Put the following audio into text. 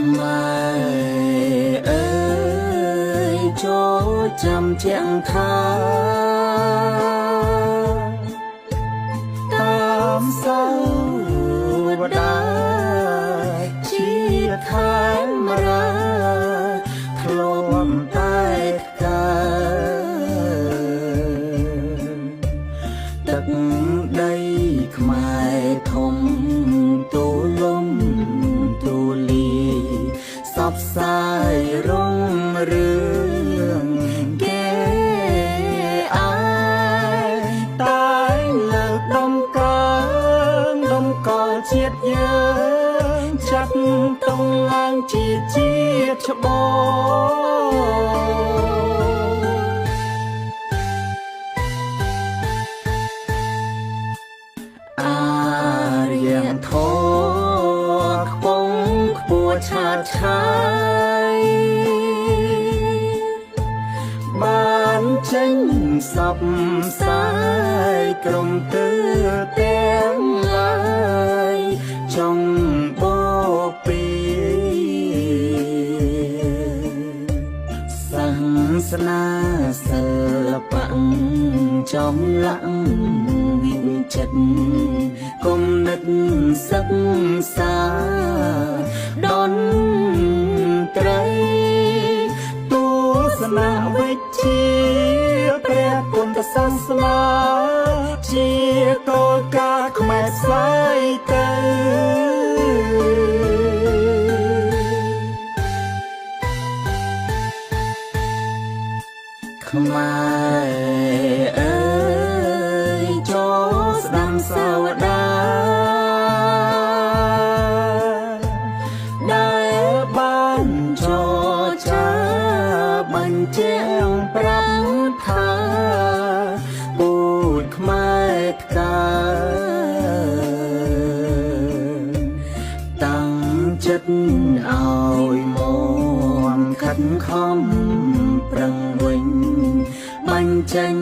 ខ្មែរអើយចូលចាំចាំថាតាមសៅវតាជាខែមរាធ្លាប់តែទឹកដីខ្មែរធំទូលំទូលាសពសាយរុងរឿងគេអាយតែលើកដំកល់ជាតិយើងចាត់តុងឡើងជាជាតិច្បងអារៀងធោខ្ពងខ្ពស់ឆាតឆាយបានចេញសពសាយក្រុមទើទាំងឡាយចង់បពីសាសនាសិល្បៈចំឡាក់វិចិត្រគំនិតសិក្សាដនត្រីទស្សនវិជ្ជាព្រះពុទ្ធសាសនាជាគោលការណ៍ខ្មែរស្លាយទៅខ្មែរអើយចូលស្ដាំសាវតាដែលបានចរចាបញ្ជាក់ប្រាប់ថាពូជខ្មែរថ្កាតាំងចិត្តឲ្យមខិតខំប្រឹងវិញបញ្ចេញ